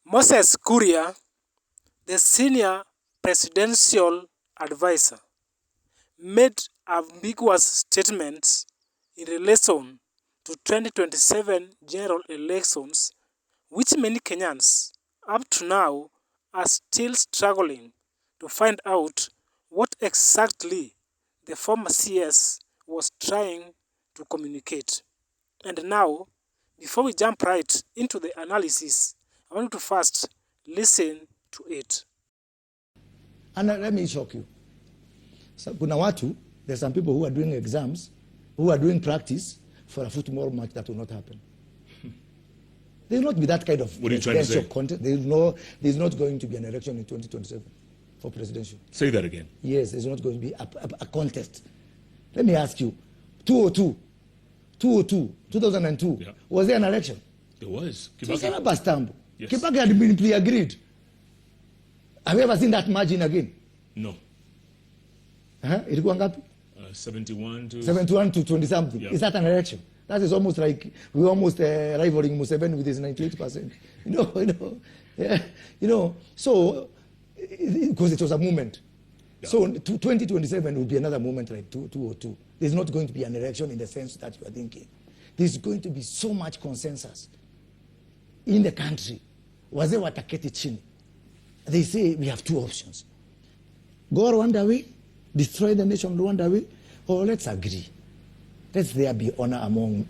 Moses Kuria, the senior presidential advisor, made ambiguous statements in relation to 2027 general elections, which many Kenyans, up to now, are still struggling to find out what exactly the former CS was trying to communicate. And now, before we jump right into the analysis, I want you to first listen to it. And let me shock you. So, kuna watu, there's some people who are doing exams, who are doing practice for a football match that will not happen. There will not be that kind of presidential content. There's not going to be an election in 2027 for presidential. Say that again. Yes, there's not going to be a contest. Let me ask you, 2002, yeah. Was there an election? There was. Kibaki. Yes. Kibaki had been pre-agreed. Have you ever seen that margin again? No. Ilikuwa ngapi? 71 to 20 something. Yeah. Is that an election? That is almost like we're almost rivaling Museveni with his 98%. So because it was a movement. Yeah. So 2027 will be another movement like 2002. There's not going to be an election in the sense that you are thinking. There's going to be so much consensus in the country. Wazee wataketi chini. They say we have two options. Go Rwanda way, destroy the nation Rwanda way, or let's agree. Let there be honor among,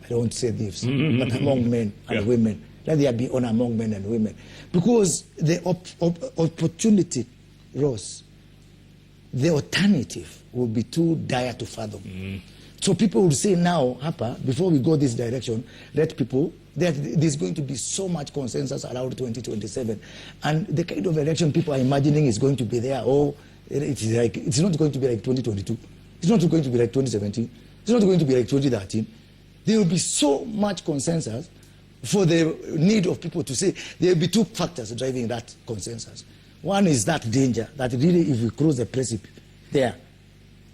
I don't say this, but among men and women. Let there be honor among men and women. Because the opportunity rose. The alternative will be too dire to fathom. So people will say now, before we go this direction, let people, there's going to be so much consensus around 2027. And the kind of election people are imagining is going to be there. It's not going to be like 2022. It's not going to be like 2017. It's not going to be like 2013. There will be so much consensus for the need of people to say there will be two factors driving that consensus. One is that danger, that really if we cross the precipice there,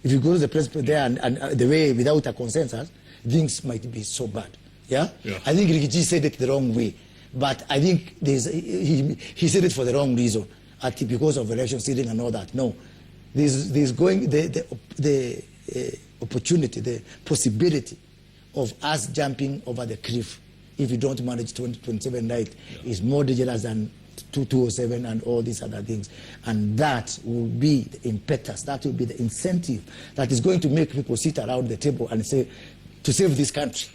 if you cross the precipice there and the way without a consensus, things might be so bad. Yeah? I think Rikiji said it the wrong way, but I think he said it for the wrong reason, because of election stealing and all that. No, there's going the opportunity, the possibility of us jumping over the cliff if we don't manage 2027 right is more dangerous than 207 and all these other things. And that will be the impetus, that will be the incentive that is going to make people sit around the table and say, to save this country,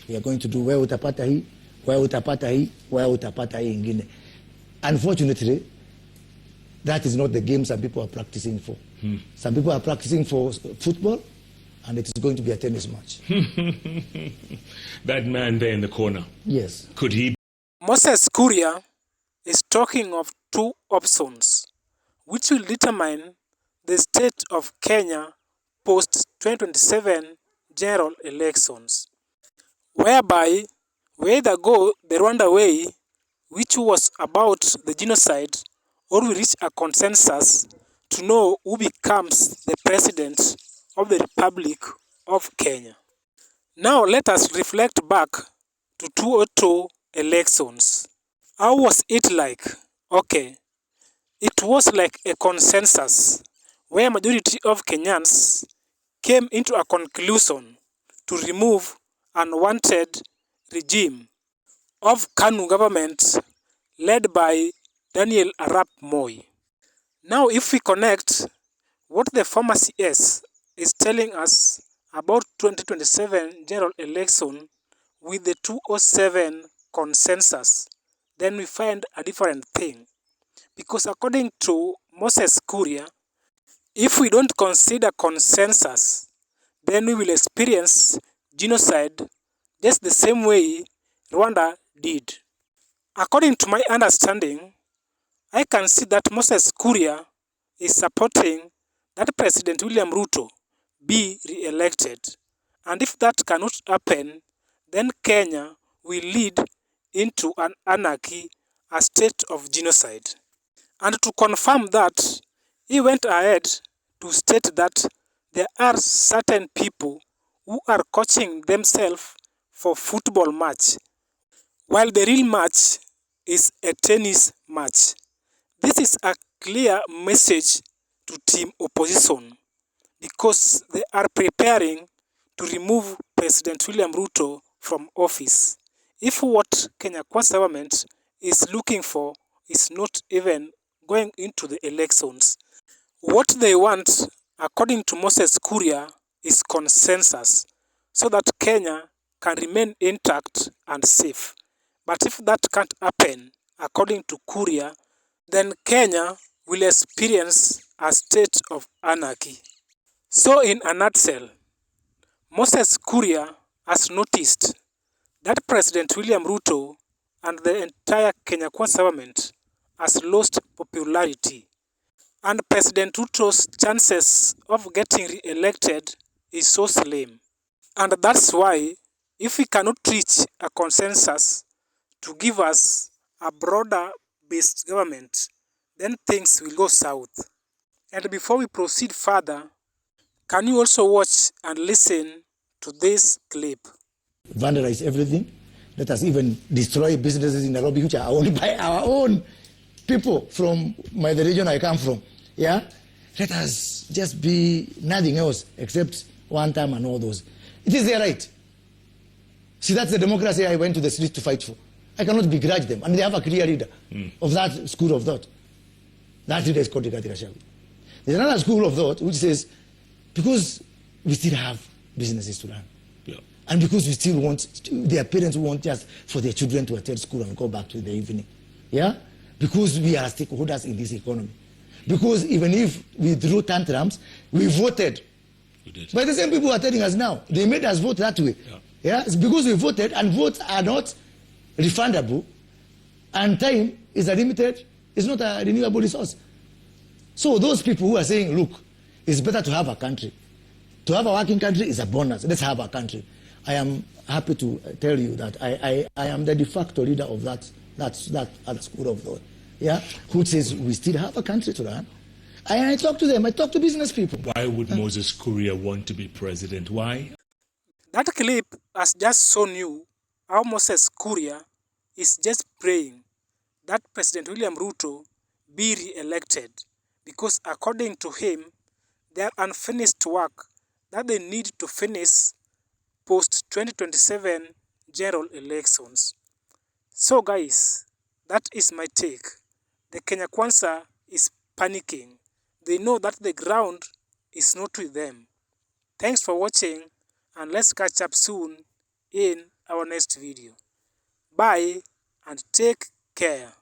we are going to do where utapata hii, where utapata hii, where utapata hii ingine. Unfortunately, that is not the game some people are practicing for. Some people are practicing for football, and it is going to be a tennis match. That man there in the corner. Yes. Could he? Moses Kuria is talking of two options, which will determine the state of Kenya post-2027 general elections, whereby we either go the Rwanda way, which was about the genocide, or we reach a consensus to know who becomes the president of the Republic of Kenya. Now let us reflect back to 2002 elections. How was it like? Okay, it was like a consensus where majority of Kenyans came into a conclusion to remove unwanted regime of KANU government led by Daniel Arap Moi. Now if we connect what the former CS is telling us about 2027 general election with the 2007 consensus, then we find a different thing. Because according to Moses Kuria, if we don't consider consensus, then we will experience genocide just the same way Rwanda did. According to my understanding, I can see that Moses Kuria is supporting that President William Ruto be re-elected. And if that cannot happen, then Kenya will lead into an anarchy, a state of genocide. And to confirm that, he went ahead to state that there are certain people who are coaching themselves for football match, while the real match is a tennis match. This is a clear message to team opposition because they are preparing to remove President William Ruto from office. If what Kenya Kwanza government is looking for is not even going into the elections, what they want, according to Moses Kuria, is consensus so that Kenya can remain intact and safe. But if that can't happen, according to Kuria, then Kenya will experience a state of anarchy. So in a nutshell, Moses Kuria has noticed that President William Ruto and the entire Kenya Kwanza government has lost popularity, and President Ruto's chances of getting re-elected is so slim. And that's why, if we cannot reach a consensus to give us a broader based government, then things will go south. And before we proceed further, can you also watch and listen to this clip? Vandalize everything. Let us even destroy businesses in Nairobi which are owned by our own people from the region I come from. Yeah? Let us just be nothing else except one time and all those. It is their right. See, that's the democracy I went to the streets to fight for. I cannot begrudge them. And they have a clear leader of that school of thought. That leader is called Rigathi Gachagua. There's another school of thought which says, because we still have businesses to run, and because we still want, their parents want just for their children to attend school and go back to the evening. Yeah? Because we are stakeholders in this economy. Because even if we drew tantrums, we voted. But the same people are telling us now, they made us vote that way. Yeah? It's because we voted, and votes are not refundable, and time is a limited, it's not a renewable resource. So those people who are saying, look, it's better to have a country. To have a working country is a bonus. Let's have a country. I am happy to tell you that I am the de facto leader of that other school of thought. Yeah? Who says we still have a country to run. I talk to them. I talk to business people. Why would Moses Kuria want to be president? Why? That clip has just shown you how Moses Kuria is just praying that President William Ruto be re-elected because according to him, their unfinished work that they need to finish post-2027 general elections. So guys, that is my take. The Kenya Kwanza is panicking. They know that the ground is not with them. Thanks for watching, and let's catch up soon in our next video. Bye and take care.